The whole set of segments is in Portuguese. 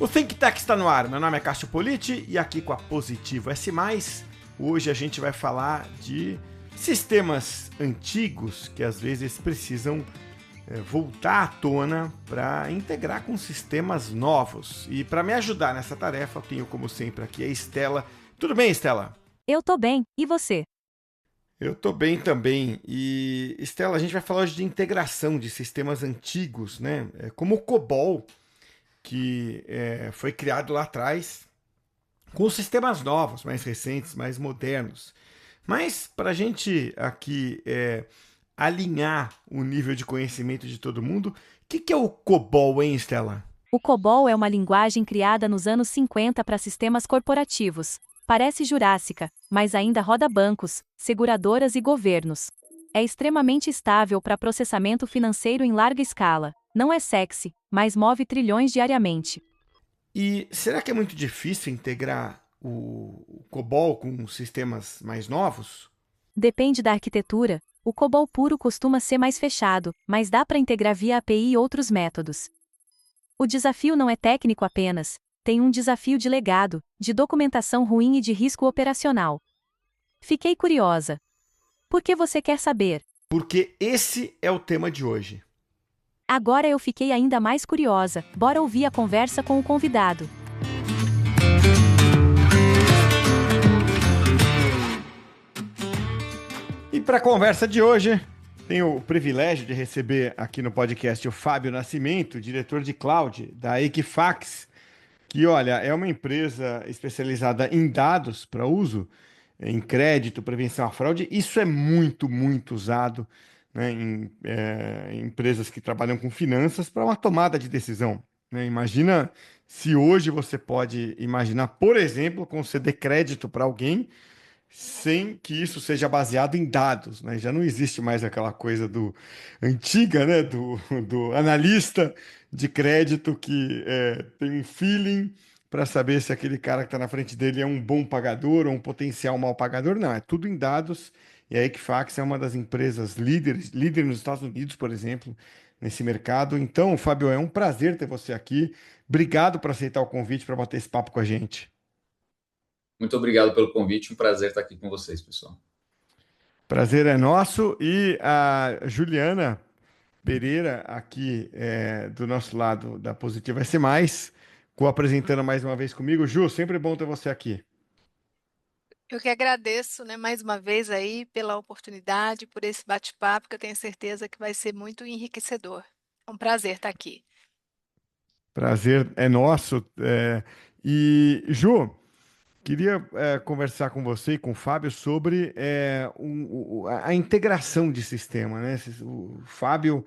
O Think Tech está no ar. Meu nome é Cássio Politi e aqui com a Positivo S+, hoje a gente vai falar de sistemas antigos que às vezes precisam voltar à tona para integrar com sistemas novos. E para me ajudar nessa tarefa, eu tenho como sempre aqui a Estela. Tudo bem, Estela? Eu tô bem, e você? Eu tô bem também. E, Estela, a gente vai falar hoje de integração de sistemas antigos, né? Como o COBOL, que foi criado lá atrás, com sistemas novos, mais recentes, mais modernos. Mas para a gente aqui alinhar o nível de conhecimento de todo mundo, o que é o COBOL, hein, Estela? O COBOL é uma linguagem criada nos anos 50 para sistemas corporativos. Parece jurássica, mas ainda roda bancos, seguradoras e governos. É extremamente estável para processamento financeiro em larga escala. Não é sexy, mas move trilhões diariamente. E será que é muito difícil integrar o COBOL com sistemas mais novos? Depende da arquitetura. O COBOL puro costuma ser mais fechado, mas dá para integrar via API e outros métodos. O desafio não é técnico apenas, tem um desafio de legado, de documentação ruim e de risco operacional. Fiquei curiosa. Por que você quer saber? Porque esse é o tema de hoje. Agora eu fiquei ainda mais curiosa, bora ouvir a conversa com o convidado. E para a conversa de hoje, tenho o privilégio de receber aqui no podcast o Fábio Nascimento, diretor de cloud da Equifax, que, olha, é uma empresa especializada em dados para uso em crédito, prevenção à fraude. Isso é muito, muito usado, né, em empresas que trabalham com finanças para uma tomada de decisão, né? Imagina se hoje você pode imaginar, por exemplo, conceder crédito para alguém sem que isso seja baseado em dados, né? Já não existe mais aquela coisa do antiga, né? Do analista de crédito que tem um feeling para saber se aquele cara que está na frente dele é um bom pagador ou um potencial mau pagador. Não, é tudo em dados. E a Equifax é uma das empresas líder nos Estados Unidos, por exemplo, nesse mercado. Então, Fábio, é um prazer ter você aqui. Obrigado por aceitar o convite para bater esse papo com a gente. Muito obrigado pelo convite, um prazer estar aqui com vocês, pessoal. Prazer é nosso. E a Juliana Pereira, aqui do nosso lado da Positiva S+, co-apresentando mais uma vez comigo. Ju, sempre bom ter você aqui. Eu que agradeço, né, mais uma vez aí pela oportunidade, por esse bate-papo, que eu tenho certeza que vai ser muito enriquecedor. É um prazer estar aqui. Prazer é nosso. E, Ju, queria conversar com você e com o Fábio sobre a integração de sistema, né? O Fábio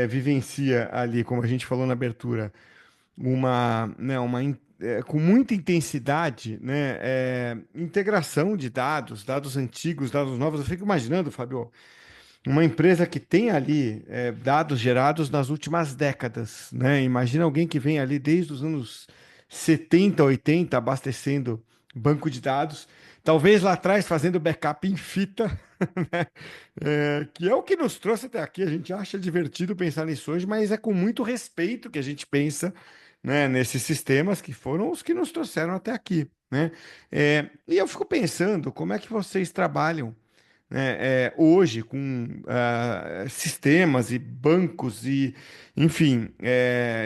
vivencia ali, como a gente falou na abertura, com muita intensidade, né, integração de dados antigos, dados novos. Eu fico imaginando, Fábio, uma empresa que tem ali dados gerados nas últimas décadas, né? Imagina alguém que vem ali desde os anos 70, 80, abastecendo banco de dados, talvez lá atrás fazendo backup em fita, né? Que é o que nos trouxe até aqui. A gente acha divertido pensar nisso hoje, mas é com muito respeito que a gente pensa, né, nesses sistemas que foram os que nos trouxeram até aqui, né? E eu fico pensando, como é que vocês trabalham, né, hoje com sistemas e bancos e, enfim,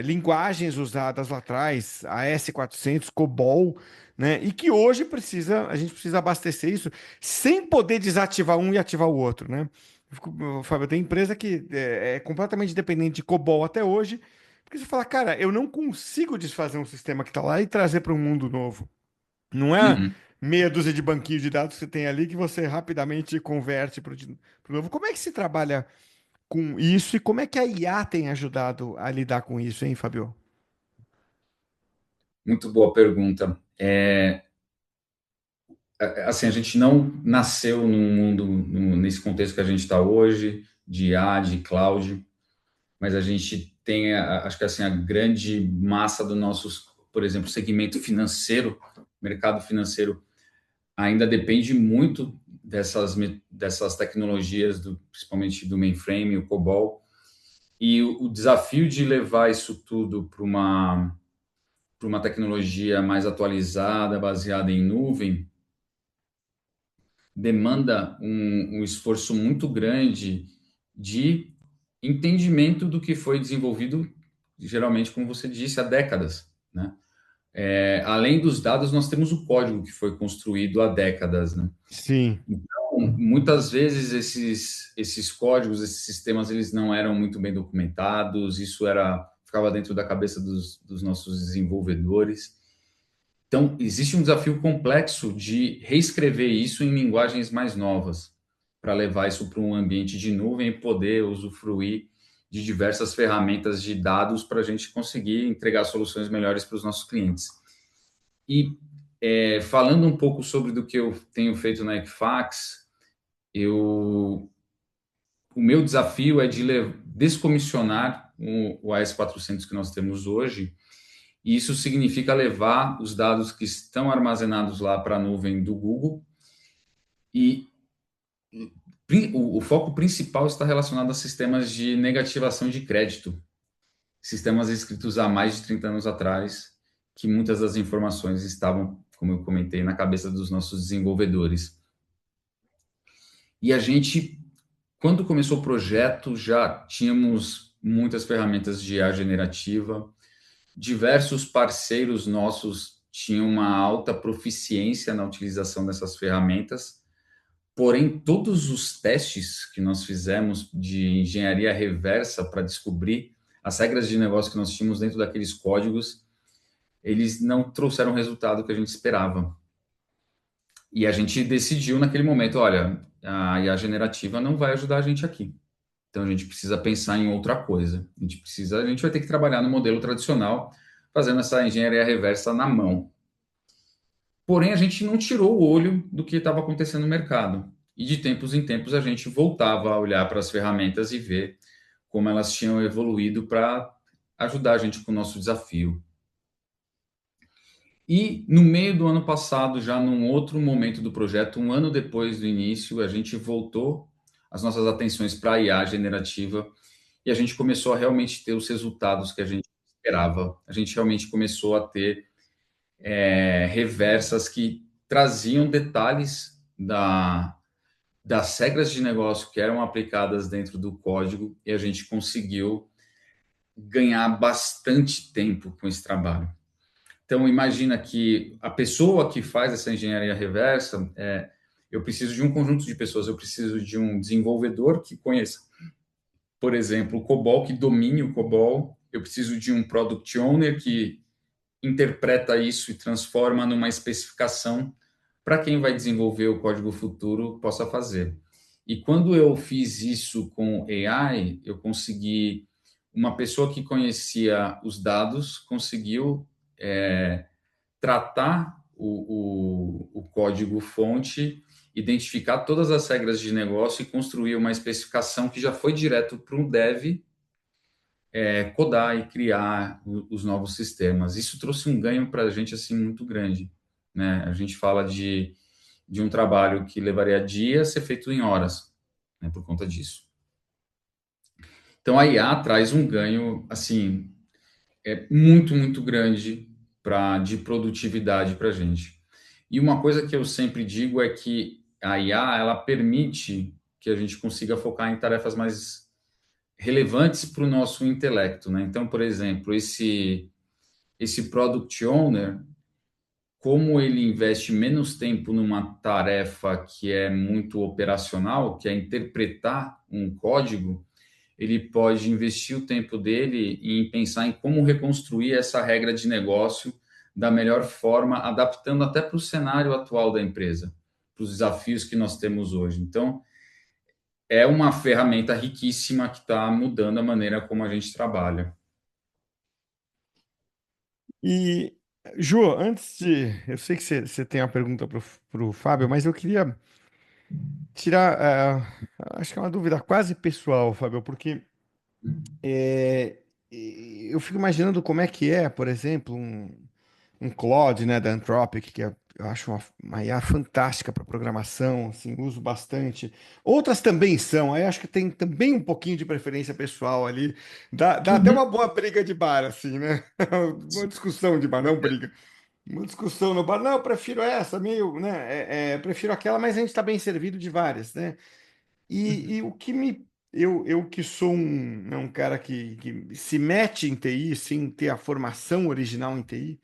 linguagens usadas lá atrás, AS400, COBOL, né, e que hoje a gente precisa abastecer isso sem poder desativar um e ativar o outro, né? Fábio, tem empresa que é completamente dependente de COBOL até hoje, porque você fala, cara, eu não consigo desfazer um sistema que está lá e trazer para um mundo novo. Não é Uhum. meia dúzia de banquinhos de dados que você tem ali que você rapidamente converte para o novo. Como é que se trabalha com isso e como é que a IA tem ajudado a lidar com isso, hein, Fabio? Muito boa pergunta. Assim, a gente não nasceu num mundo, nesse contexto que a gente está hoje, de IA, de cloud, mas a gente tem, acho que assim, a grande massa do nosso, por exemplo, segmento financeiro, mercado financeiro, ainda depende muito dessas tecnologias, principalmente do mainframe, o COBOL, e o desafio de levar isso tudo para para uma tecnologia mais atualizada, baseada em nuvem, demanda um esforço muito grande de entendimento do que foi desenvolvido, geralmente, como você disse, há décadas, né? Além dos dados, nós temos o código que foi construído há décadas, né? Sim. Então, muitas vezes esses códigos, esses sistemas, eles não eram muito bem documentados, ficava dentro da cabeça dos nossos desenvolvedores. Então, existe um desafio complexo de reescrever isso em linguagens mais novas, para levar isso para um ambiente de nuvem e poder usufruir de diversas ferramentas de dados para a gente conseguir entregar soluções melhores para os nossos clientes. E falando um pouco sobre do que eu tenho feito na Equifax, o meu desafio é de descomissionar o AS400 que nós temos hoje, e isso significa levar os dados que estão armazenados lá para a nuvem do Google, e o foco principal está relacionado a sistemas de negativação de crédito, sistemas escritos há mais de 30 anos atrás, que muitas das informações estavam, como eu comentei, na cabeça dos nossos desenvolvedores. E a gente, quando começou o projeto, já tínhamos muitas ferramentas de IA generativa, diversos parceiros nossos tinham uma alta proficiência na utilização dessas ferramentas, porém, todos os testes que nós fizemos de engenharia reversa para descobrir as regras de negócio que nós tínhamos dentro daqueles códigos, eles não trouxeram o resultado que a gente esperava. E a gente decidiu naquele momento, olha, a IA generativa não vai ajudar a gente aqui. Então a gente precisa pensar em outra coisa. A gente vai ter que trabalhar no modelo tradicional, fazendo essa engenharia reversa na mão. Porém, a gente não tirou o olho do que estava acontecendo no mercado. E de tempos em tempos a gente voltava a olhar para as ferramentas e ver como elas tinham evoluído para ajudar a gente com o nosso desafio. E no meio do ano passado, já num outro momento do projeto, um ano depois do início, a gente voltou as nossas atenções para a IA generativa e a gente começou a realmente ter os resultados que a gente esperava. A gente realmente começou a ter reversas que traziam detalhes das regras de negócio que eram aplicadas dentro do código, e a gente conseguiu ganhar bastante tempo com esse trabalho. Então, imagina que a pessoa que faz essa engenharia reversa, eu preciso de um conjunto de pessoas, eu preciso de um desenvolvedor que conheça, por exemplo, o COBOL, que domine o COBOL, eu preciso de um Product Owner que interpreta isso e transforma numa especificação para quem vai desenvolver o código futuro possa fazer. E quando eu fiz isso com AI, eu consegui, uma pessoa que conhecia os dados conseguiu tratar o código-fonte, identificar todas as regras de negócio e construir uma especificação que já foi direto para um dev codar e criar os novos sistemas. Isso trouxe um ganho para a gente assim muito grande, né? A gente fala de um trabalho que levaria dias ser feito em horas, né, por conta disso. Então a IA traz um ganho assim muito, muito grande de produtividade para a gente. E uma coisa que eu sempre digo é que a IA ela permite que a gente consiga focar em tarefas mais relevantes para o nosso intelecto, né? Então, por exemplo, esse product owner, como ele investe menos tempo numa tarefa que é muito operacional, que é interpretar um código, ele pode investir o tempo dele em pensar em como reconstruir essa regra de negócio da melhor forma, adaptando até para o cenário atual da empresa, para os desafios que nós temos hoje. Então, é uma ferramenta riquíssima que está mudando a maneira como a gente trabalha. E, Ju, antes de. Eu sei que você tem a pergunta para o Fábio, mas eu queria tirar. Acho que é uma dúvida quase pessoal, Fábio, porque eu fico imaginando como é que é, por exemplo, um Claude, né, da Anthropic, que é eu acho uma IA fantástica para programação, assim, uso bastante. Outras também são, aí acho que tem também um pouquinho de preferência pessoal ali. Dá até Uhum. uma boa briga de bar, assim, né? Uma discussão de bar, não briga. Uma discussão no bar, não, eu prefiro essa, meio, né? Prefiro aquela, mas a gente está bem servido de várias, né? E o que me. Eu que sou um cara que se mete em TI sem ter a formação original em TI,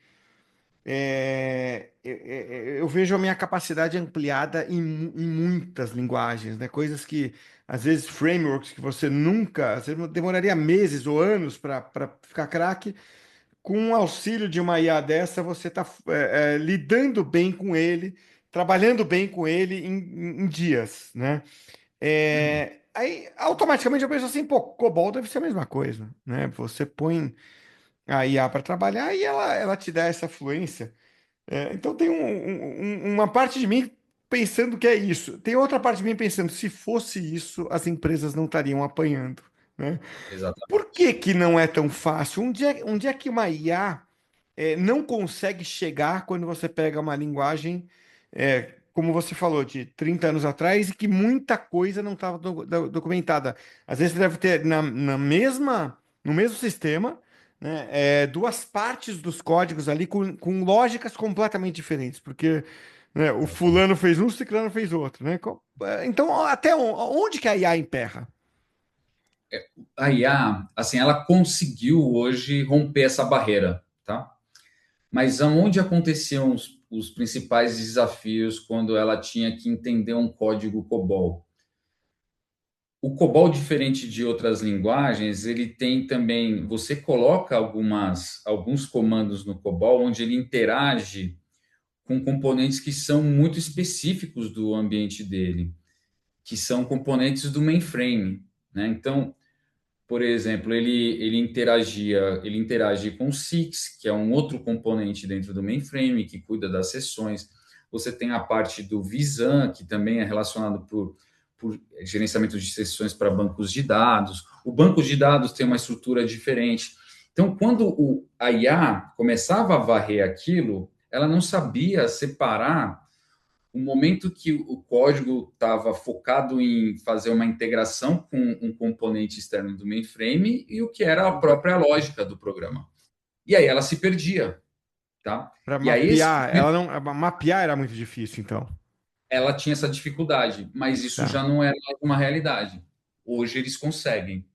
eu vejo a minha capacidade ampliada em muitas linguagens, né? Coisas que, às vezes, frameworks que você nunca, às vezes, demoraria meses ou anos para ficar craque, com o auxílio de uma IA dessa, você está lidando bem com ele, trabalhando bem com ele em dias, né? Aí, automaticamente, eu penso assim, pô, COBOL deve ser a mesma coisa, né? Você põe a IA para trabalhar e ela te dá essa fluência. Então tem uma parte de mim pensando que é isso. Tem outra parte de mim pensando, se fosse isso, as empresas não estariam apanhando, né? Por Exatamente. que que não é tão fácil? Um dia que uma IA não consegue chegar quando você pega uma linguagem, como você falou, de 30 anos atrás, e que muita coisa não estava documentada. Às vezes você deve ter no mesmo sistema, né, duas partes dos códigos ali com lógicas completamente diferentes, porque né, o Exatamente. fulano fez um, o ciclano fez outro, né? Então, até onde que a IA emperra? A IA, assim, ela conseguiu hoje romper essa barreira, tá? Mas aonde aconteciam os principais desafios quando ela tinha que entender um código COBOL? O COBOL, diferente de outras linguagens, ele tem também. Você coloca alguns comandos no COBOL onde ele interage com componentes que são muito específicos do ambiente dele, que são componentes do mainframe, né? Então, por exemplo, ele interage com o SIX, que é um outro componente dentro do mainframe que cuida das sessões. Você tem a parte do Visan, que também é relacionado por gerenciamento de sessões para bancos de dados. O banco de dados tem uma estrutura diferente. Então, quando a IA começava a varrer aquilo, ela não sabia separar o momento que o código estava focado em fazer uma integração com um componente externo do mainframe e o que era a própria lógica do programa. E aí ela se perdia, tá? Para E aí esse mapear, ela não, mapear era muito difícil, então. ela tinha essa dificuldade, mas isso Tá. já não era mais uma realidade. Hoje eles conseguem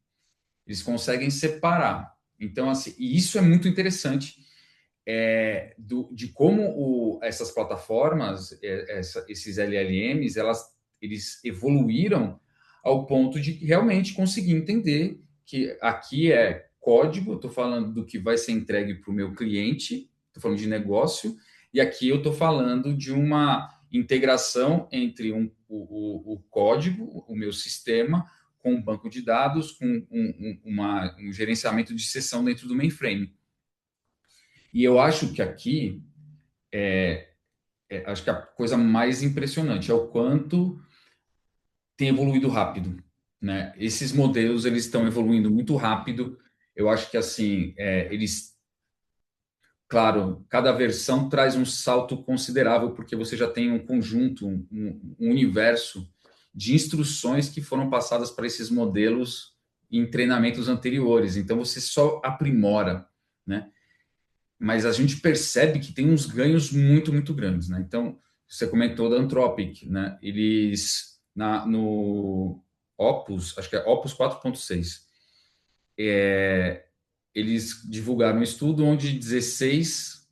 separar. Então, assim, e isso é muito interessante de como essas plataformas, esses LLMs, eles evoluíram ao ponto de realmente conseguir entender que aqui é código, eu estou falando do que vai ser entregue para o meu cliente, estou falando de negócio, e aqui eu estou falando de uma integração entre o código, o meu sistema, com um banco de dados, com um gerenciamento de sessão dentro do mainframe. E eu acho que aqui acho que a coisa mais impressionante é o quanto tem evoluído rápido, né? Esses modelos eles estão evoluindo muito rápido. Eu acho que assim claro, cada versão traz um salto considerável porque você já tem um conjunto, um universo de instruções que foram passadas para esses modelos em treinamentos anteriores. Então você só aprimora, né? Mas a gente percebe que tem uns ganhos muito, muito grandes, né? Então, você comentou da Anthropic, né? Eles, no Opus, acho que é Opus 4.6, eles divulgaram um estudo onde 16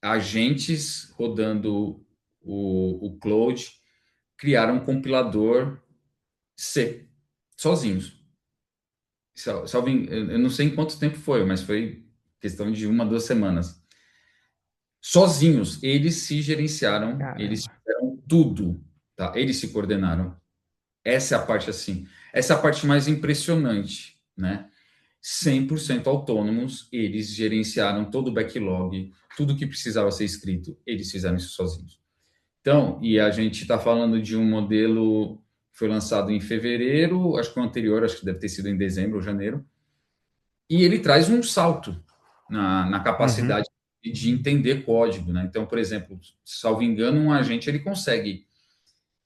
agentes rodando o Claude criaram um compilador C, sozinhos. Eu não sei em quanto tempo foi, mas foi questão de 1, 2 semanas. Sozinhos, eles se gerenciaram, eles Caramba. fizeram tudo, tá? Eles se coordenaram. Essa é a parte assim, essa é a parte mais impressionante, né? 100% autônomos, eles gerenciaram todo o backlog, tudo que precisava ser escrito, eles fizeram isso sozinhos. Então, e a gente está falando de um modelo que foi lançado em fevereiro, acho que o anterior, acho que deve ter sido em dezembro ou janeiro, e ele traz um salto na Uhum. capacidade de entender código, né? Então, por exemplo, salvo engano, um agente ele consegue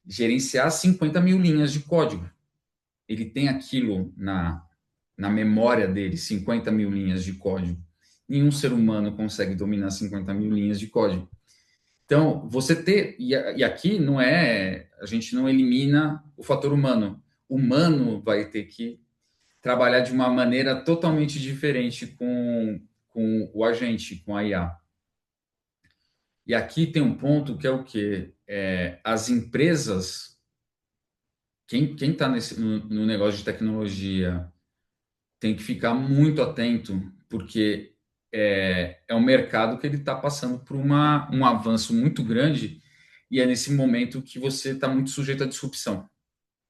gerenciar 50 mil linhas de código. Ele tem aquilo na memória dele, 50 mil linhas de código. Nenhum ser humano consegue dominar 50 mil linhas de código. Então, você ter. E aqui não é. A gente não elimina o fator humano. O humano vai ter que trabalhar de uma maneira totalmente diferente com o agente, com a IA. E aqui tem um ponto que é o quê? As empresas, quem está no negócio de tecnologia, tem que ficar muito atento, porque é um mercado que ele está passando por um avanço muito grande e é nesse momento que você está muito sujeito à disrupção,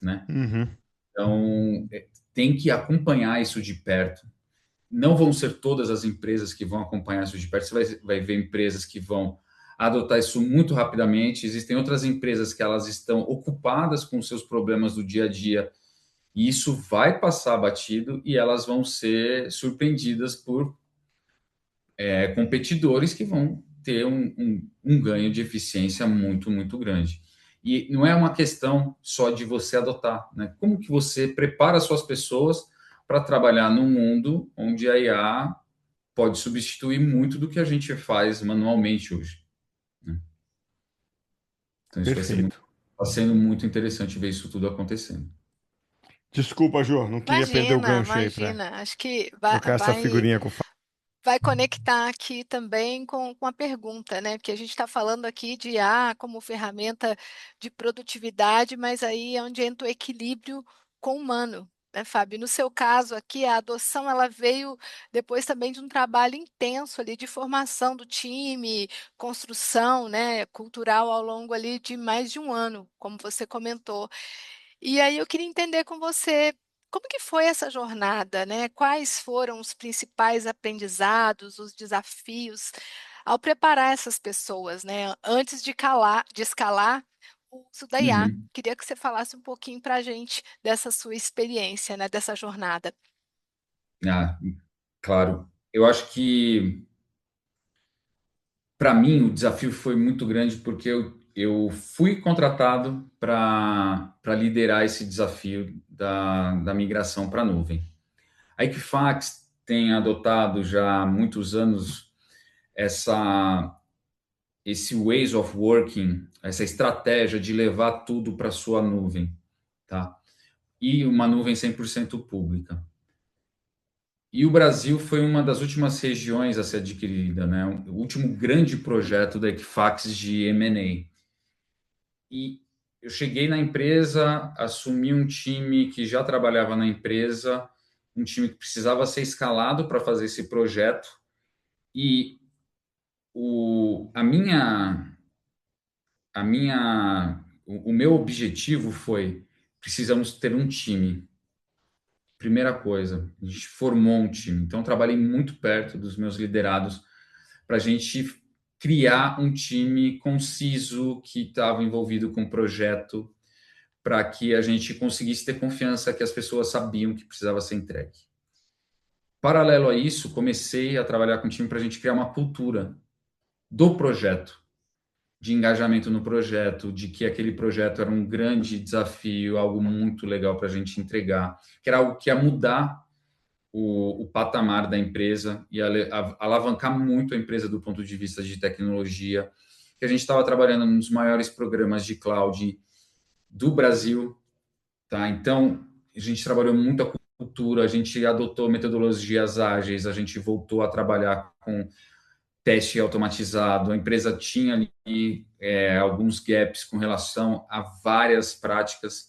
né? Uhum. Então, tem que acompanhar isso de perto. Não vão ser todas as empresas que vão acompanhar isso de perto. Você vai ver empresas que vão adotar isso muito rapidamente. Existem outras empresas que elas estão ocupadas com seus problemas do dia a dia e isso vai passar batido e elas vão ser surpreendidas por competidores que vão ter um ganho de eficiência muito, muito grande. E não é uma questão só de você adotar, né? Como que você prepara suas pessoas para trabalhar num mundo onde a IA pode substituir muito do que a gente faz manualmente hoje, né? Então isso Perfeito. está sendo muito interessante ver isso tudo acontecendo. Desculpa, Jô, não queria perder o Imagina, gancho aí para imagina. Acho que trocar essa figurinha com o Fábio. vai conectar aqui também com a pergunta, né? Porque a gente está falando aqui de IA como ferramenta de produtividade, mas aí é onde entra o equilíbrio com o humano, né, Fábio? No seu caso aqui, a adoção ela veio depois também de um trabalho intenso ali de formação do time, construção, né, cultural ao longo ali de mais de um ano, como você comentou. E aí eu queria entender com você como que foi essa jornada, né? Quais foram os principais aprendizados, os desafios ao preparar essas pessoas, né? Antes de escalar o uso da IA. Uhum. Queria que você falasse um pouquinho para a gente dessa sua experiência, né? Dessa jornada. Ah, claro. Eu acho que para mim, o desafio foi muito grande porque eu fui contratado para liderar esse desafio da migração para a nuvem. A Equifax tem adotado já há muitos anos essa, esse ways of working, essa estratégia de levar tudo para sua nuvem, tá? E uma nuvem 100% pública. E o Brasil foi uma das últimas regiões a ser adquirida, né? O último grande projeto da Equifax de M&A. E eu cheguei na empresa, assumi um time que já trabalhava na empresa, um time que precisava ser escalado para fazer esse projeto. E o meu objetivo foi: precisamos ter um time. Primeira coisa, a gente formou um time. Então, trabalhei muito perto dos meus liderados para a gente criar um time conciso que estava envolvido com o projeto, para que a gente conseguisse ter confiança que as pessoas sabiam que precisava ser entregue. Paralelo a isso, comecei a trabalhar com o time para a gente criar uma cultura do projeto, de engajamento no projeto, de que aquele projeto era um grande desafio, algo muito legal para a gente entregar, que era algo que ia mudar o patamar da empresa e alavancar muito a empresa do ponto de vista de tecnologia, que a gente estava trabalhando nos maiores programas de cloud do Brasil, tá? Então, a gente trabalhou muito a cultura, a gente adotou metodologias ágeis, a gente voltou a trabalhar com teste automatizado, a empresa tinha ali alguns gaps com relação a várias práticas.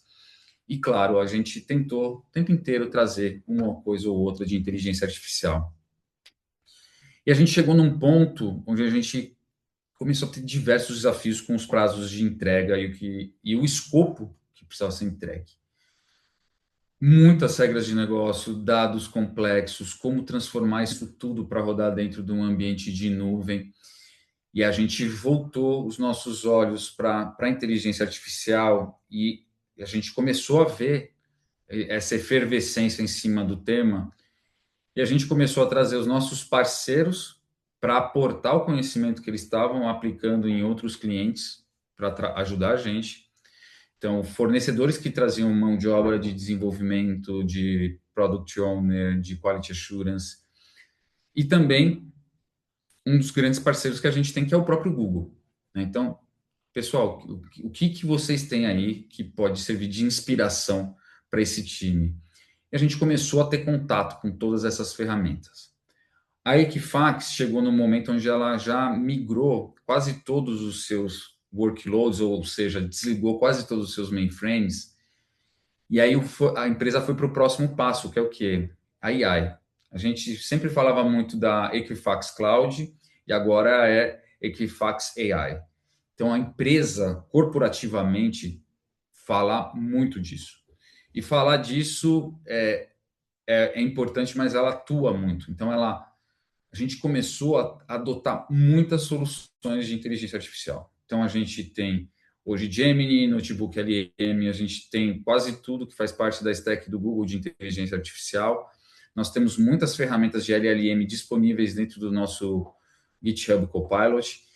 E, claro, a gente tentou o tempo inteiro trazer uma coisa ou outra de inteligência artificial. E a gente chegou num ponto onde a gente começou a ter diversos desafios com os prazos de entrega e o escopo que precisava ser entregue. Muitas regras de negócio, dados complexos, como transformar isso tudo para rodar dentro de um ambiente de nuvem. E a gente voltou os nossos olhos para a inteligência artificial e a gente começou a ver essa efervescência em cima do tema, e a gente começou a trazer os nossos parceiros para aportar o conhecimento que eles estavam aplicando em outros clientes para ajudar a gente. Então, fornecedores que traziam mão de obra de desenvolvimento, de product owner, de quality assurance, e também um dos grandes parceiros que a gente tem, que é o próprio Google, né? Então, pessoal, o que vocês têm aí que pode servir de inspiração para esse time? E a gente começou a ter contato com todas essas ferramentas. A Equifax chegou no momento onde ela já migrou quase todos os seus workloads, ou seja, desligou quase todos os seus mainframes, e aí a empresa foi para o próximo passo, que é o quê? A AI. A gente sempre falava muito da Equifax Cloud, e agora é Equifax AI. Então, a empresa, corporativamente, fala muito disso. E falar disso é importante, mas ela atua muito. Então, a gente começou a adotar muitas soluções de inteligência artificial. Então, a gente tem hoje Gemini, Notebook LM, a gente tem quase tudo que faz parte da stack do Google de inteligência artificial. Nós temos muitas ferramentas de LLM disponíveis dentro do nosso GitHub Copilot,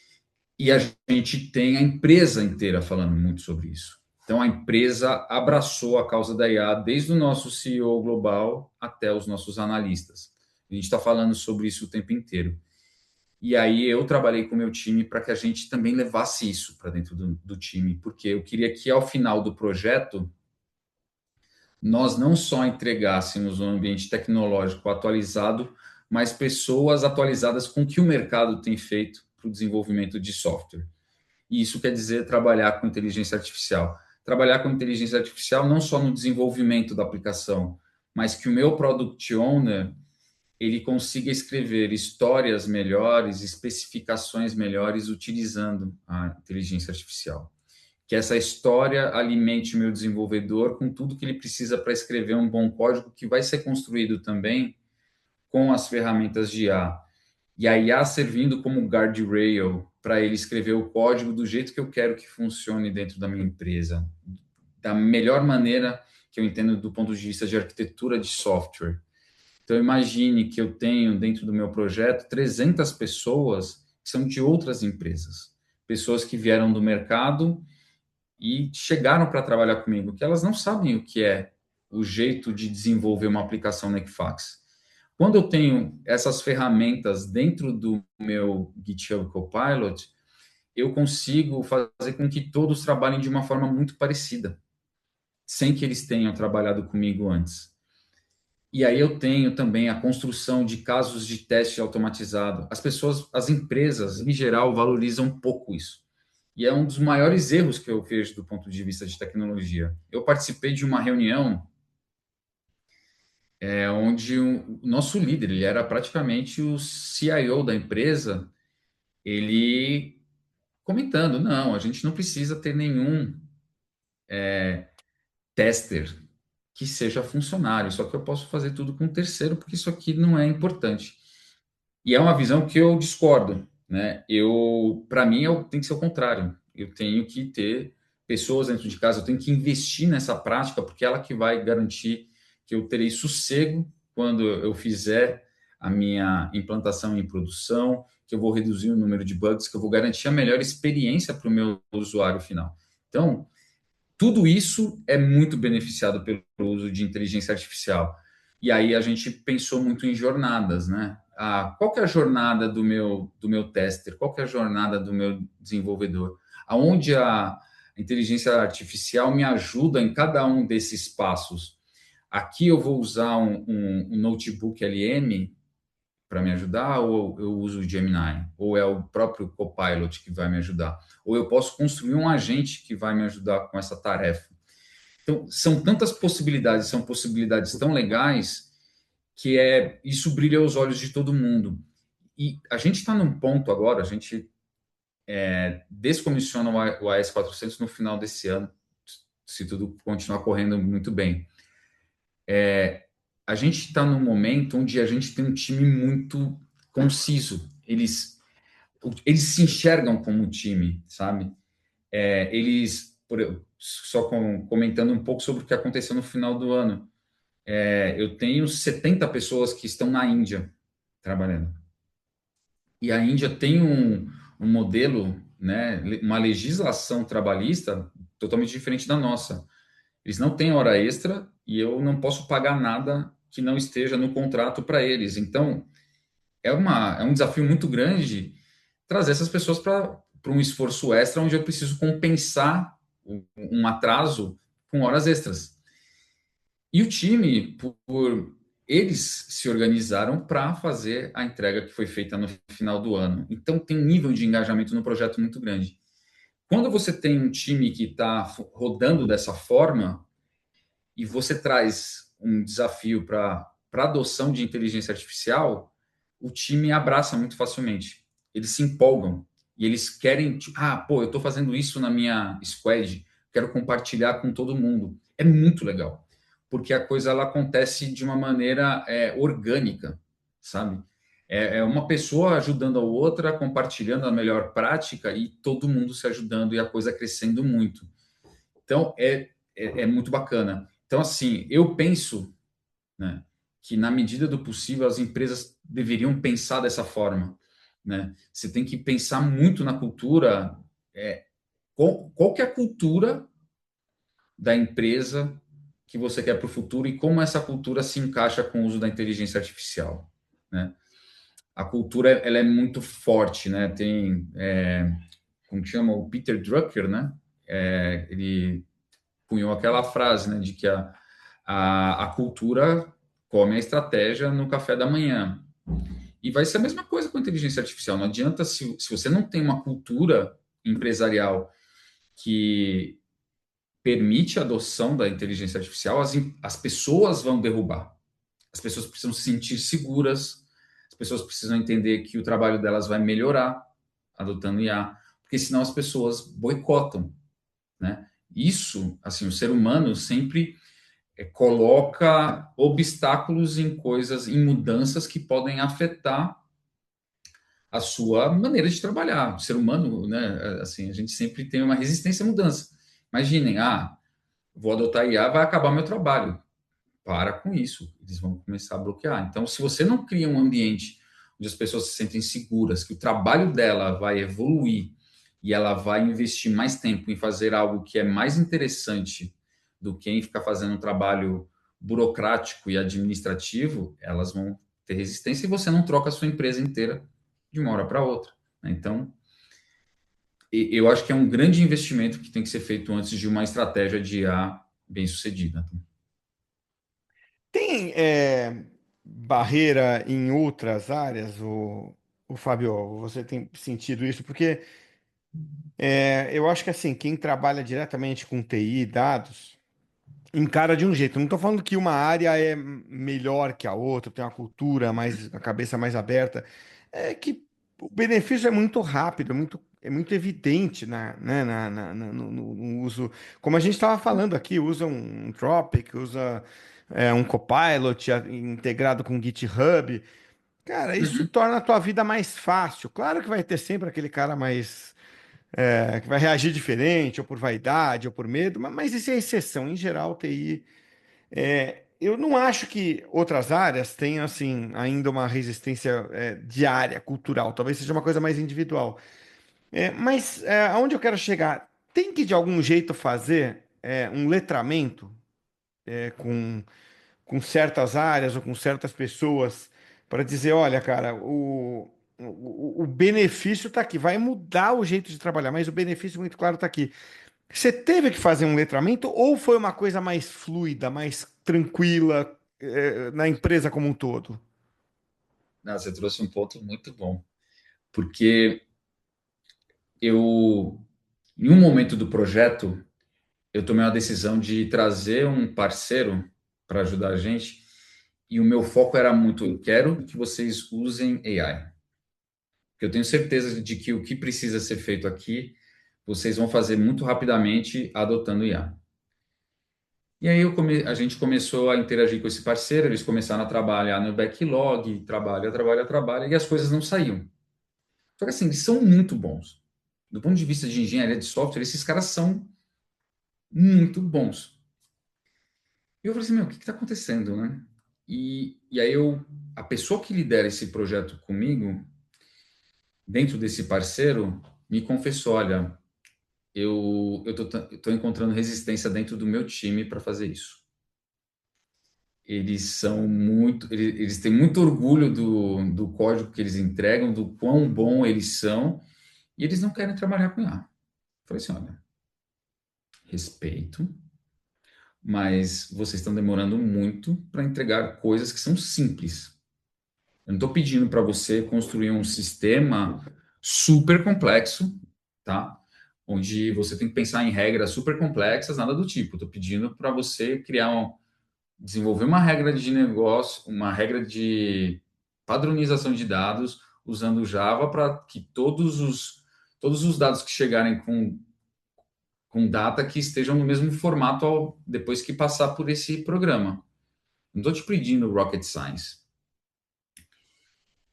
e a gente tem a empresa inteira falando muito sobre isso. Então, a empresa abraçou a causa da IA, desde o nosso CEO global até os nossos analistas. A gente está falando sobre isso o tempo inteiro. E aí eu trabalhei com o meu time para que a gente também levasse isso para dentro do time, porque eu queria que ao final do projeto nós não só entregássemos um ambiente tecnológico atualizado, mas pessoas atualizadas com o que o mercado tem feito para o desenvolvimento de software. E isso quer dizer trabalhar com inteligência artificial. Trabalhar com inteligência artificial não só no desenvolvimento da aplicação, mas que o meu product owner ele consiga escrever histórias melhores, especificações melhores utilizando a inteligência artificial. Que essa história alimente o meu desenvolvedor com tudo que ele precisa para escrever um bom código que vai ser construído também com as ferramentas de IA. E a IA servindo como guardrail para ele escrever o código do jeito que eu quero que funcione dentro da minha empresa, da melhor maneira que eu entendo do ponto de vista de arquitetura de software. Então, imagine que eu tenho dentro do meu projeto 300 pessoas que são de outras empresas, pessoas que vieram do mercado e chegaram para trabalhar comigo, que elas não sabem o que é o jeito de desenvolver uma aplicação na Equifax. Quando eu tenho essas ferramentas dentro do meu GitHub Copilot, eu consigo fazer com que todos trabalhem de uma forma muito parecida, sem que eles tenham trabalhado comigo antes. E aí eu tenho também a construção de casos de teste automatizado. As pessoas, as empresas, em geral, valorizam pouco isso. E é um dos maiores erros que eu vejo do ponto de vista de tecnologia. Eu participei de uma reunião onde o nosso líder, ele era praticamente o CIO da empresa, ele comentando, não, a gente não precisa ter nenhum tester que seja funcionário, só que eu posso fazer tudo com terceiro, porque isso aqui não é importante. E é uma visão que eu discordo, né? Para mim, tem que ser o contrário. Eu tenho que ter pessoas dentro de casa, eu tenho que investir nessa prática, porque é ela que vai garantir que eu terei sossego quando eu fizer a minha implantação em produção, que eu vou reduzir o número de bugs, que eu vou garantir a melhor experiência para o meu usuário final. Então, tudo isso é muito beneficiado pelo uso de inteligência artificial. E aí a gente pensou muito em jornadas, né? Qual que é a jornada do meu tester? Qual que é a jornada do meu desenvolvedor? Aonde a inteligência artificial me ajuda em cada um desses passos? Aqui eu vou usar um notebook LM para me ajudar, ou eu uso o Gemini, ou é o próprio Copilot que vai me ajudar, ou eu posso construir um agente que vai me ajudar com essa tarefa. Então, são tantas possibilidades, são possibilidades tão legais que isso brilha aos olhos de todo mundo. E a gente está num ponto agora, a gente descomissiona o AS400 no final desse ano, se tudo continuar correndo muito bem. A gente está num momento onde a gente tem um time muito conciso. Eles se enxergam como um time, sabe? Só comentando um pouco sobre o que aconteceu no final do ano. Eu tenho 70 pessoas que estão na Índia trabalhando. E a Índia tem um modelo, né, uma legislação trabalhista totalmente diferente da nossa. Eles não têm hora extra e eu não posso pagar nada que não esteja no contrato para eles. Então, é um desafio muito grande trazer essas pessoas para um esforço extra onde eu preciso compensar um atraso com horas extras. E o time, eles se organizaram para fazer a entrega que foi feita no final do ano. Então, tem um nível de engajamento no projeto muito grande. Quando você tem um time que está rodando dessa forma e você traz um desafio para adoção de inteligência artificial, o time abraça muito facilmente. Eles se empolgam e eles querem, tipo, pô, eu estou fazendo isso na minha squad, quero compartilhar com todo mundo. É muito legal, porque a coisa ela acontece de uma maneira orgânica, sabe? É uma pessoa ajudando a outra, compartilhando a melhor prática e todo mundo se ajudando e a coisa crescendo muito. Então, é muito bacana. Então, assim, eu penso, né, que na medida do possível as empresas deveriam pensar dessa forma, né? Você tem que pensar muito na cultura, qual que é a cultura da empresa que você quer para o futuro e como essa cultura se encaixa com o uso da inteligência artificial, né? A cultura ela é muito forte, né? Tem, como chama, o Peter Drucker, né? Ele cunhou aquela frase, né, de que a cultura come a estratégia no café da manhã. E vai ser a mesma coisa com a inteligência artificial. Não adianta, se você não tem uma cultura empresarial que permite a adoção da inteligência artificial, as pessoas vão derrubar. As pessoas precisam se sentir seguras, as pessoas precisam entender que o trabalho delas vai melhorar adotando IA, porque senão as pessoas boicotam, né? Isso, assim, o ser humano sempre coloca obstáculos em coisas, em mudanças que podem afetar a sua maneira de trabalhar. O ser humano, né, assim, a gente sempre tem uma resistência à mudança. Imaginem, vou adotar IA, vai acabar meu trabalho. Para com isso, eles vão começar a bloquear. Então, se você não cria um ambiente onde as pessoas se sentem seguras, que o trabalho dela vai evoluir e ela vai investir mais tempo em fazer algo que é mais interessante do que em ficar fazendo um trabalho burocrático e administrativo, elas vão ter resistência e você não troca a sua empresa inteira de uma hora para outra, né? Então, eu acho que é um grande investimento que tem que ser feito antes de uma estratégia de IA bem sucedida. Tem barreira em outras áreas, o Fábio? Você tem sentido isso? Porque eu acho que assim, quem trabalha diretamente com TI e dados encara de um jeito. Não estou falando que uma área é melhor que a outra, tem uma cultura mais, a cabeça mais aberta. É que o benefício é muito rápido, é muito evidente né, no uso. Como a gente estava falando aqui, usa um Anthropic, usa um Copilot integrado com GitHub. Cara, isso Uhum. torna a tua vida mais fácil. Claro que vai ter sempre aquele cara mais que vai reagir diferente, ou por vaidade, ou por medo, mas isso é exceção. Em geral, TI. Eu não acho que outras áreas tenham, assim, ainda uma resistência diária, cultural. Talvez seja uma coisa mais individual. Mas aonde eu quero chegar? Tem que, de algum jeito, fazer um letramento com certas áreas ou com certas pessoas para dizer, olha, cara, o benefício está aqui, vai mudar o jeito de trabalhar, mas o benefício muito claro está aqui. Você teve que fazer um letramento ou foi uma coisa mais fluida, mais tranquila, na empresa como um todo? Não, você trouxe um ponto muito bom, porque eu, em um momento do projeto, eu tomei uma decisão de trazer um parceiro para ajudar a gente, e o meu foco era muito, eu quero que vocês usem AI, porque eu tenho certeza de que o que precisa ser feito aqui, vocês vão fazer muito rapidamente adotando IA. E aí a gente começou a interagir com esse parceiro, eles começaram a trabalhar no backlog, trabalha, e as coisas não saíam. Só que assim, eles são muito bons. Do ponto de vista de engenharia de software, esses caras são muito bons. E eu falei assim, meu, o que está acontecendo, né? E aí a pessoa que lidera esse projeto comigo, dentro desse parceiro, me confessou, olha, eu tô encontrando resistência dentro do meu time para fazer isso. Eles têm muito orgulho do código que eles entregam, do quão bom eles são, e eles não querem trabalhar com IA. Falei assim, olha, respeito, mas vocês estão demorando muito para entregar coisas que são simples. Eu não estou pedindo para você construir um sistema super complexo, tá? Onde você tem que pensar em regras super complexas, nada do tipo. Estou pedindo para você desenvolver uma regra de negócio, uma regra de padronização de dados usando Java para que todos os dados que chegarem com data que estejam no mesmo formato depois que passar por esse programa. Não estou te pedindo rocket science.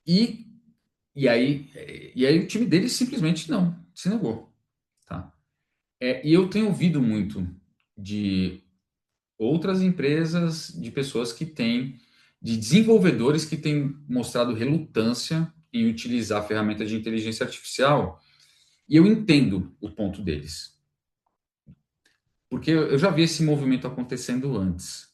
E, e aí o time dele simplesmente não, se negou. Tá? E eu tenho ouvido muito de outras empresas, de pessoas de desenvolvedores que têm mostrado relutância em utilizar a ferramenta de inteligência artificial, e eu entendo o ponto deles. Porque eu já vi esse movimento acontecendo antes.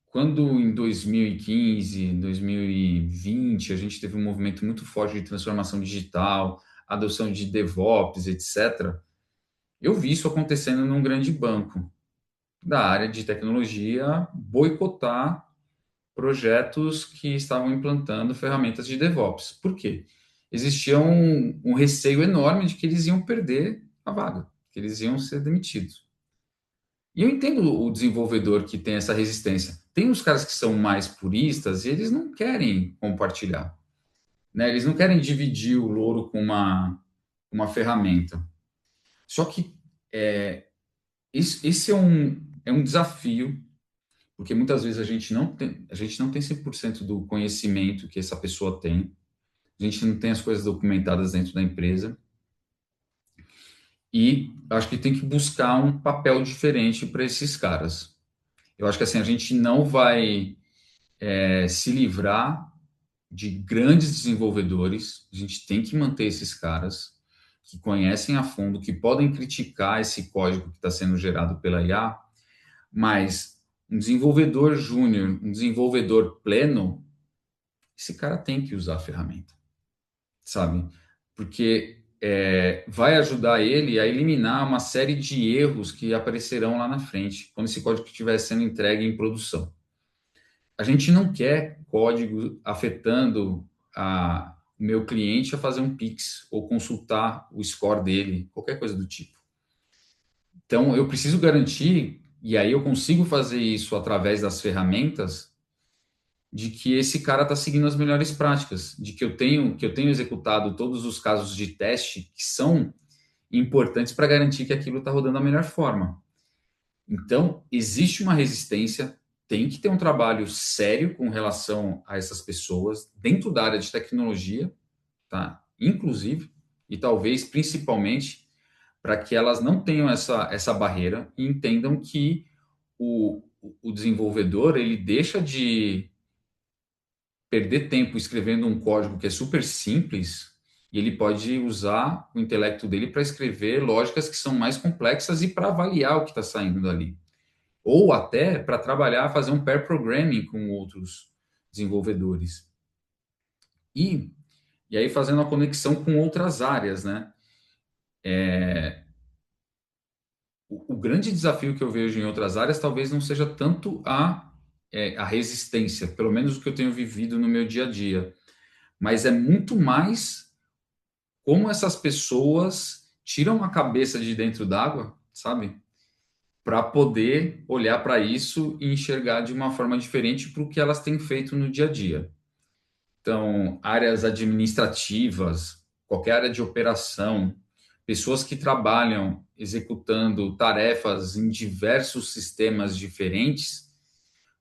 Quando em 2015, 2020, a gente teve um movimento muito forte de transformação digital, adoção de DevOps, etc., eu vi isso acontecendo num grande banco da área de tecnologia boicotar projetos que estavam implantando ferramentas de DevOps. Por quê? Existia um receio enorme de que eles iam perder a vaga, que eles iam ser demitidos. E eu entendo o desenvolvedor que tem essa resistência. Tem os caras que são mais puristas e eles não querem compartilhar, né? Eles não querem dividir o louro com uma ferramenta. Só que esse é um desafio, porque muitas vezes a gente não tem 100% do conhecimento que essa pessoa tem, a gente não tem as coisas documentadas dentro da empresa, e acho que tem que buscar um papel diferente para esses caras. Eu acho que assim, a gente não vai se livrar de grandes desenvolvedores, a gente tem que manter esses caras que conhecem a fundo, que podem criticar esse código que está sendo gerado pela IA, mas um desenvolvedor júnior, um desenvolvedor pleno, esse cara tem que usar a ferramenta, sabe? Porque vai ajudar ele a eliminar uma série de erros que aparecerão lá na frente, quando esse código estiver sendo entregue em produção. A gente não quer código afetando o meu cliente a fazer um Pix ou consultar o score dele, qualquer coisa do tipo. Então, eu preciso garantir, e aí eu consigo fazer isso através das ferramentas, de que esse cara está seguindo as melhores práticas, de que eu tenho executado todos os casos de teste que são importantes para garantir que aquilo está rodando da melhor forma. Então, existe uma resistência, tem que ter um trabalho sério com relação a essas pessoas dentro da área de tecnologia, tá? Inclusive, e talvez principalmente, para que elas não tenham essa barreira e entendam que o desenvolvedor ele deixa de perder tempo escrevendo um código que é super simples e ele pode usar o intelecto dele para escrever lógicas que são mais complexas e para avaliar o que está saindo dali. Ou até para trabalhar, fazer um pair programming com outros desenvolvedores. E aí fazendo a conexão com outras áreas, né? O grande desafio que eu vejo em outras áreas talvez não seja tanto a resistência, pelo menos o que eu tenho vivido no meu dia a dia, mas é muito mais como essas pessoas tiram a cabeça de dentro d'água, sabe? Para poder olhar para isso e enxergar de uma forma diferente para o que elas têm feito no dia a dia. Então, áreas administrativas, qualquer área de operação, pessoas que trabalham executando tarefas em diversos sistemas diferentes,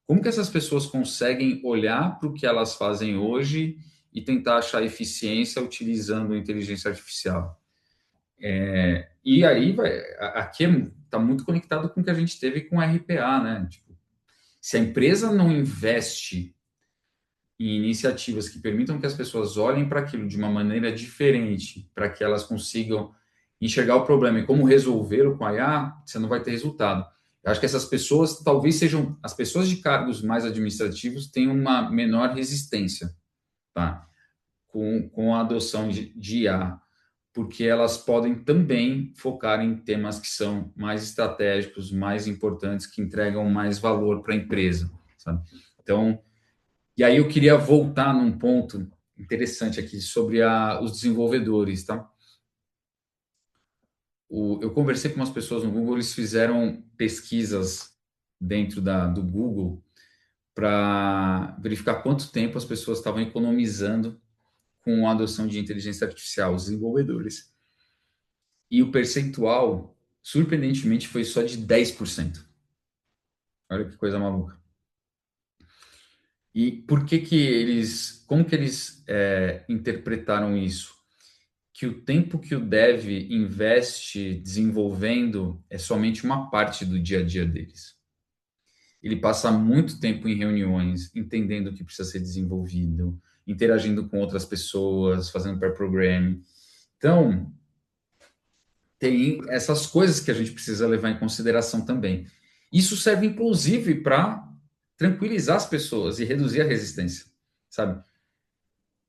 como que essas pessoas conseguem olhar para o que elas fazem hoje e tentar achar eficiência utilizando a inteligência artificial? E aí, aqui está muito conectado com o que a gente teve com o RPA, né? Tipo, se a empresa não investe em iniciativas que permitam que as pessoas olhem para aquilo de uma maneira diferente, para que elas consigam enxergar o problema e como resolvê-lo com a IA, você não vai ter resultado. Eu acho que essas pessoas talvez sejam as pessoas de cargos mais administrativos tenham uma menor resistência, tá? Com a adoção de IA, porque elas podem também focar em temas que são mais estratégicos, mais importantes, que entregam mais valor para a empresa, sabe? Então, e aí eu queria voltar num ponto interessante aqui sobre os desenvolvedores, tá? Eu conversei com umas pessoas no Google, eles fizeram pesquisas dentro do Google para verificar quanto tempo as pessoas estavam economizando com a adoção de inteligência artificial, os desenvolvedores. E o percentual, surpreendentemente, foi só de 10%. Olha que coisa maluca. E por que que eles, como que eles interpretaram isso? Que o tempo que o dev investe desenvolvendo é somente uma parte do dia a dia deles. Ele passa muito tempo em reuniões, entendendo o que precisa ser desenvolvido, interagindo com outras pessoas, fazendo pair programming. Então, tem essas coisas que a gente precisa levar em consideração também. Isso serve, inclusive, para tranquilizar as pessoas e reduzir a resistência, sabe?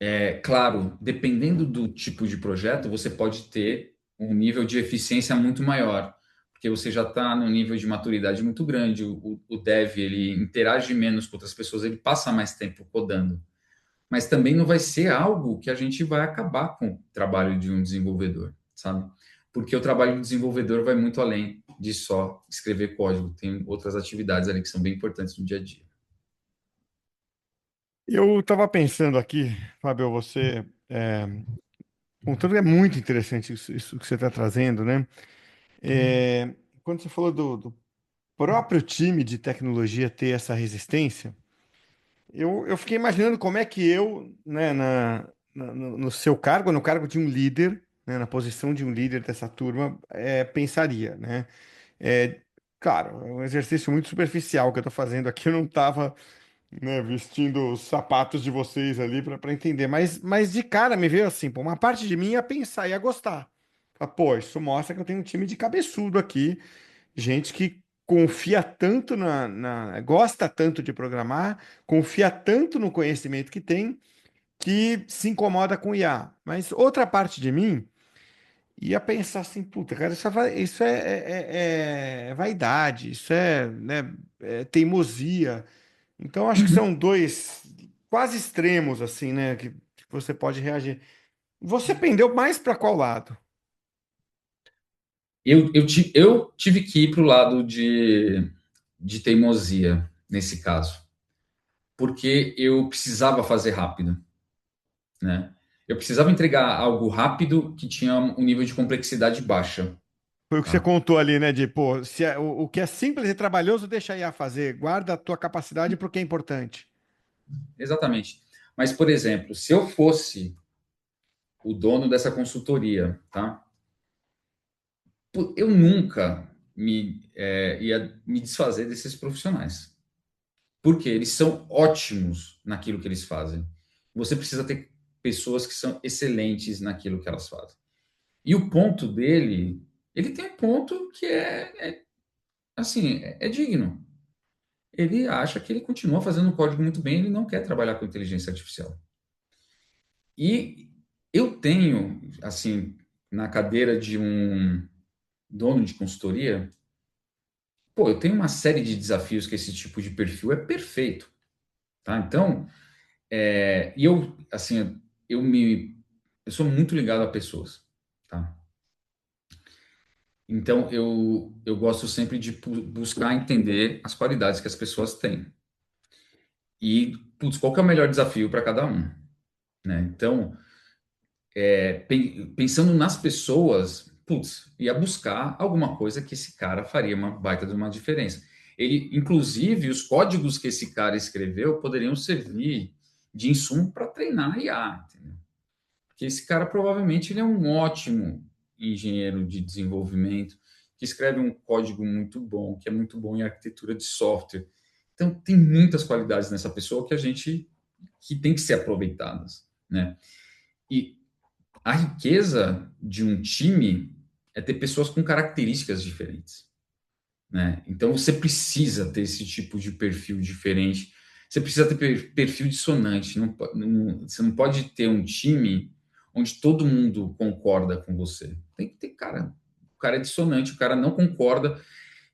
É claro, dependendo do tipo de projeto, você pode ter um nível de eficiência muito maior, porque você já está num nível de maturidade muito grande, o dev ele interage menos com outras pessoas, ele passa mais tempo codando. Mas também não vai ser algo que a gente vai acabar com o trabalho de um desenvolvedor, sabe? Porque o trabalho do desenvolvedor vai muito além de só escrever código, tem outras atividades ali que são bem importantes no dia a dia. Eu estava pensando aqui, Fábio, contando que é muito interessante isso que você está trazendo, né? É, quando você falou do próprio time de tecnologia ter essa resistência, eu fiquei imaginando como é que eu, né, no seu cargo, no cargo de um líder, né, na posição de um líder dessa turma, pensaria, né? É, claro, é um exercício muito superficial que eu estou fazendo aqui, eu não estava, né, vestindo os sapatos de vocês ali para entender, mas de cara me veio assim, pô, uma parte de mim ia pensar, ia gostar. Falar, pô, isso mostra que eu tenho um time de cabeçudo aqui, gente que confia tanto gosta tanto de programar, confia tanto no conhecimento que tem, que se incomoda com IA. Mas outra parte de mim ia pensar assim, puta, cara, isso é vaidade, isso né, teimosia. Então, acho que Uhum. são dois quase extremos, assim, né, que você pode reagir. Você pendeu mais para qual lado? Eu tive que ir para o lado de teimosia nesse caso, porque eu precisava fazer rápido, né? Eu precisava entregar algo rápido que tinha um nível de complexidade baixa, Foi o que você tá? contou ali, né? De, pô, o que é simples e trabalhoso, deixa a IA fazer. Guarda a tua capacidade porque é importante. Exatamente. Mas, por exemplo, se eu fosse o dono dessa consultoria, tá? Eu nunca ia me desfazer desses profissionais, porque eles são ótimos naquilo que eles fazem. Você precisa ter pessoas que são excelentes naquilo que elas fazem. E o ponto dele, ele tem um ponto que assim, é digno. Ele acha que ele continua fazendo o código muito bem, ele não quer trabalhar com inteligência artificial. E eu tenho, assim, na cadeira de um dono de consultoria, pô, eu tenho uma série de desafios que esse tipo de perfil é perfeito, tá? Então, e eu, assim, eu sou muito ligado a pessoas, tá? Então, eu gosto sempre de buscar entender as qualidades que as pessoas têm. E, putz, qual que é o melhor desafio para cada um, né? Então, pensando nas pessoas, putz, ia buscar alguma coisa que esse cara faria uma baita de uma diferença. Ele, inclusive, os códigos que esse cara escreveu poderiam servir de insumo para treinar a IA, entendeu? Porque esse cara provavelmente ele é um ótimo engenheiro de desenvolvimento, que escreve um código muito bom, que é muito bom em arquitetura de software. Então, tem muitas qualidades nessa pessoa que a gente que têm que ser aproveitadas, né? E a riqueza de um time é ter pessoas com características diferentes, né? Então você precisa ter esse tipo de perfil diferente. Você precisa ter perfil dissonante. Você não pode ter um time onde todo mundo concorda com você. Tem que ter o cara é dissonante, o cara não concorda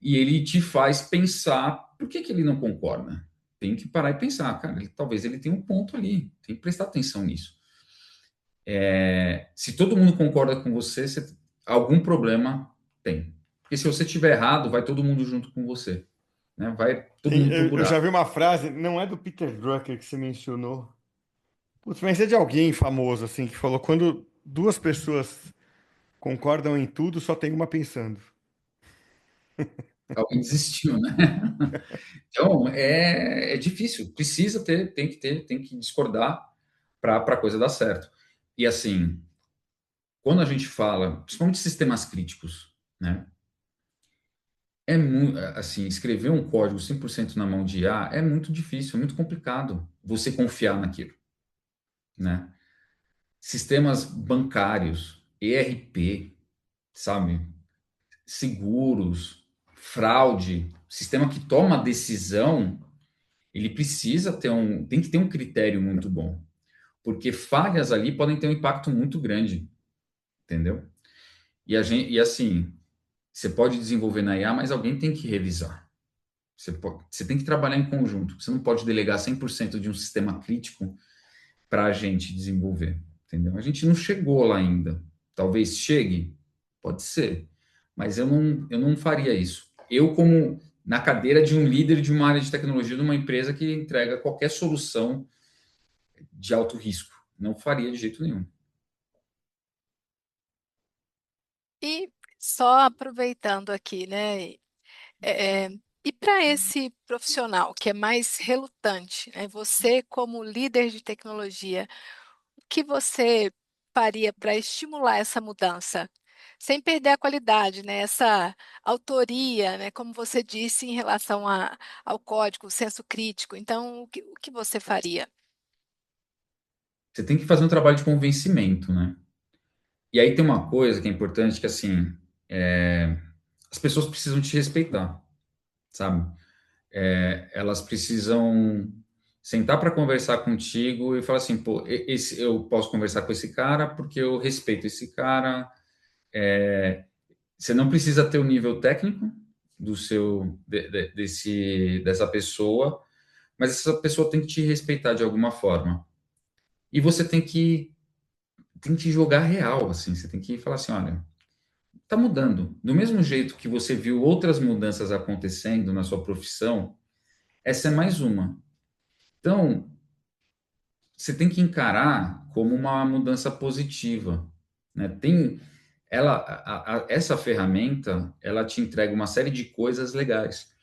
e ele te faz pensar por que que ele não concorda. Tem que parar e pensar, cara, talvez ele tenha um ponto ali. Tem que prestar atenção nisso. Se todo mundo concorda com você, algum problema tem. Porque se você estiver errado, vai todo mundo junto com você, né? Vai todo mundo pro Eu já buraco. vi uma frase, não é do Peter Drucker que você mencionou. Putz, mas é de alguém famoso, assim, que falou: quando duas pessoas concordam em tudo, só tem uma pensando. Alguém desistiu, né? Então, é difícil. Precisa ter, tem que discordar para a coisa dar certo. E assim, quando a gente fala, principalmente de sistemas críticos, né? Assim, escrever um código 100% na mão de IA é muito difícil, é muito complicado você confiar naquilo, né? Sistemas bancários, ERP, sabe? Seguros, fraude, sistema que toma decisão, ele precisa tem que ter um critério muito bom, porque falhas ali podem ter um impacto muito grande, entendeu? E assim, você pode desenvolver na IA, mas alguém tem que revisar. Você tem que trabalhar em conjunto. Você não pode delegar 100% de um sistema crítico para a gente desenvolver, entendeu? A gente não chegou lá ainda. Talvez chegue, pode ser, mas eu não faria isso. Eu, como na cadeira de um líder de uma área de tecnologia de uma empresa que entrega qualquer solução de alto risco, não faria de jeito nenhum. E só aproveitando aqui, né? é, e para esse profissional que é mais relutante, né? Você como líder de tecnologia, o que você faria para estimular essa mudança? Sem perder a qualidade, né? Essa autoria, né? Como você disse em relação ao código, o senso crítico. Então, o que você faria? Você tem que fazer um trabalho de convencimento, né? E aí tem uma coisa que é importante, que assim, as pessoas precisam te respeitar, sabe? Elas precisam sentar para conversar contigo e falar assim, pô, eu posso conversar com esse cara porque eu respeito esse cara. Você não precisa ter o nível técnico dessa pessoa, mas essa pessoa tem que te respeitar de alguma forma. E você tem que jogar real, assim. Você tem que falar assim, olha, tá mudando. Do mesmo jeito que você viu outras mudanças acontecendo na sua profissão, essa é mais uma. Então, você tem que encarar como uma mudança positiva, né? Essa ferramenta, ela te entrega uma série de coisas legais.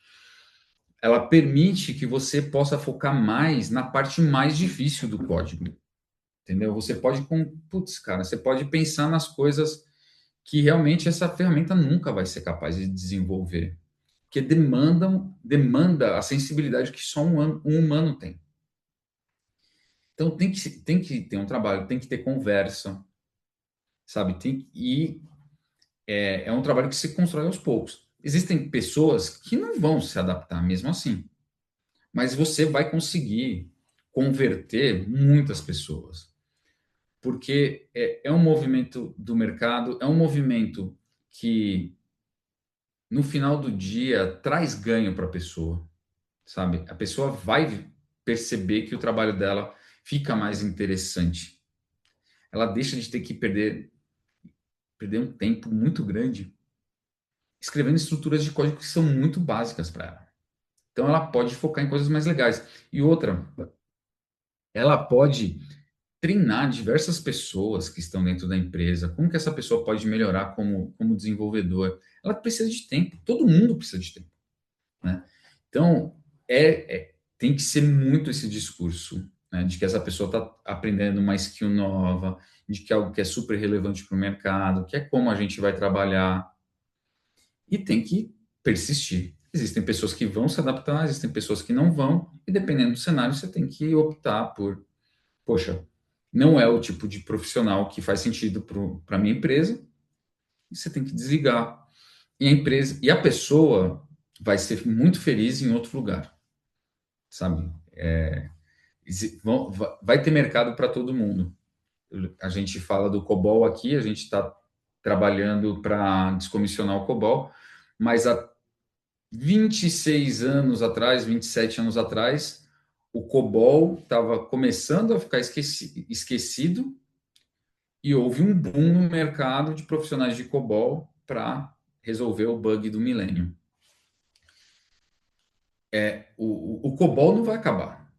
Ela permite que você possa focar mais na parte mais difícil do código, entendeu? Putz, cara, você pode pensar nas coisas que realmente essa ferramenta nunca vai ser capaz de desenvolver, que demanda a sensibilidade que só um humano tem. Então tem que ter um trabalho, tem que ter conversa, sabe? É um trabalho que se constrói aos poucos. Existem pessoas que não vão se adaptar mesmo assim, mas você vai conseguir converter muitas pessoas, porque é um movimento do mercado, é um movimento que no final do dia traz ganho para a pessoa, sabe? A pessoa vai perceber que o trabalho dela fica mais interessante. Ela deixa de ter que perder um tempo muito grande escrevendo estruturas de código que são muito básicas para ela. Então ela pode focar em coisas mais legais. E outra, ela pode treinar diversas pessoas que estão dentro da empresa. Como que essa pessoa pode melhorar como desenvolvedor? Ela precisa de tempo. Todo mundo precisa de tempo, né? Então, tem que ser muito esse discurso, né, de que essa pessoa está aprendendo uma skill nova, de que é algo que é super relevante para o mercado, que é como a gente vai trabalhar, e tem que persistir. Existem pessoas que vão se adaptar, existem pessoas que não vão, e dependendo do cenário, você tem que optar por poxa, não é o tipo de profissional que faz sentido para a minha empresa, e você tem que desligar. E a empresa, e a pessoa vai ser muito feliz em outro lugar, sabe? Vai ter mercado para todo mundo. A gente fala do COBOL aqui, a gente está trabalhando para descomissionar o COBOL, mas há 26 anos atrás, 27 anos atrás, o COBOL estava começando a ficar esquecido e houve um boom no mercado de profissionais de COBOL para resolver o bug do milênio. O COBOL não vai acabar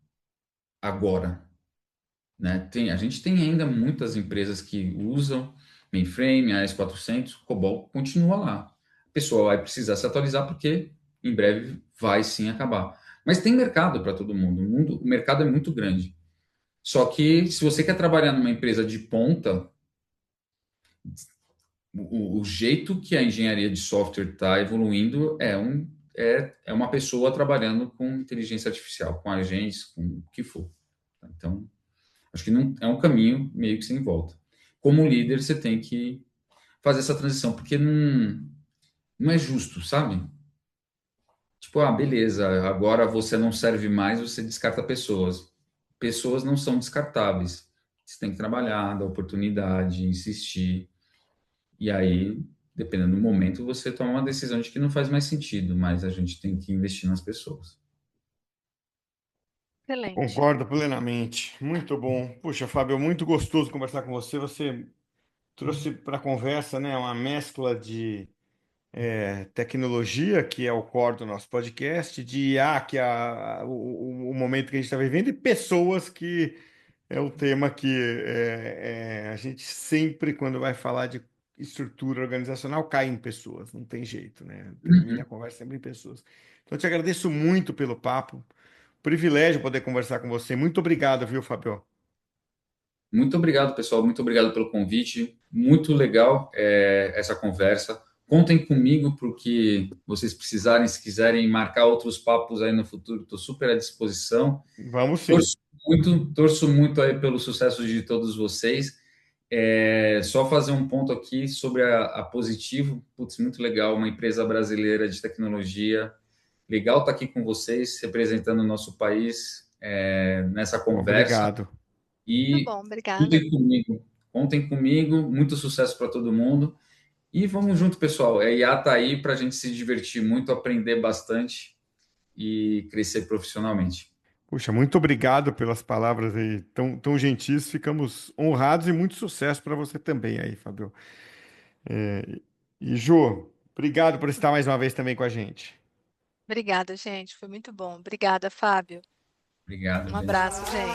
agora, né? A gente tem ainda muitas empresas que usam mainframe, AS400, o COBOL continua lá. A pessoa vai precisar se atualizar porque em breve vai sim acabar. Mas tem mercado para todo mundo. O mercado é muito grande. Só que se você quer trabalhar numa empresa de ponta, o jeito que a engenharia de software está evoluindo é uma pessoa trabalhando com inteligência artificial, com agentes, com o que for. Então, acho que não é um caminho meio que sem volta. Como líder, você tem que fazer essa transição, porque não é justo, sabe? Tipo, beleza, agora você não serve mais, você descarta pessoas. Pessoas não são descartáveis. Você tem que trabalhar, dar oportunidade, insistir. E aí, dependendo do momento, você toma uma decisão de que não faz mais sentido, mas a gente tem que investir nas pessoas. Excelente. Concordo plenamente. Muito bom. Puxa, Fábio, muito gostoso conversar com você. Você trouxe para a conversa, né, uma mescla de tecnologia, que é o core do nosso podcast, de IA, que é o momento que a gente está vivendo, e pessoas, que é o tema que a gente sempre, quando vai falar de estrutura organizacional, cai em pessoas, não tem jeito, né? Termina a Uhum. conversa sempre em pessoas. Então, eu te agradeço muito pelo papo. Privilégio poder conversar com você. Muito obrigado, viu, Fabio? Muito obrigado, pessoal. Muito obrigado pelo convite. Muito legal essa conversa. Contem comigo porque vocês precisarem, se quiserem marcar outros papos aí no futuro, estou super à disposição. Vamos sim. Torço muito aí pelo sucesso de todos vocês. Só fazer um ponto aqui sobre a Positivo. Putz, muito legal, uma empresa brasileira de tecnologia. Legal estar aqui com vocês, representando o nosso país nessa conversa. Obrigado. Tá E bom, obrigada. contem comigo, muito sucesso para todo mundo. E vamos junto, pessoal. A IA está aí para a gente se divertir muito, aprender bastante e crescer profissionalmente. Puxa, muito obrigado pelas palavras aí tão gentis. Ficamos honrados, e muito sucesso para você também aí, Fabio. É, e Jô, obrigado por estar mais uma vez também com a gente. Obrigada, gente. Foi muito bom. Obrigada, Fábio. Obrigado, Um gente. abraço, gente.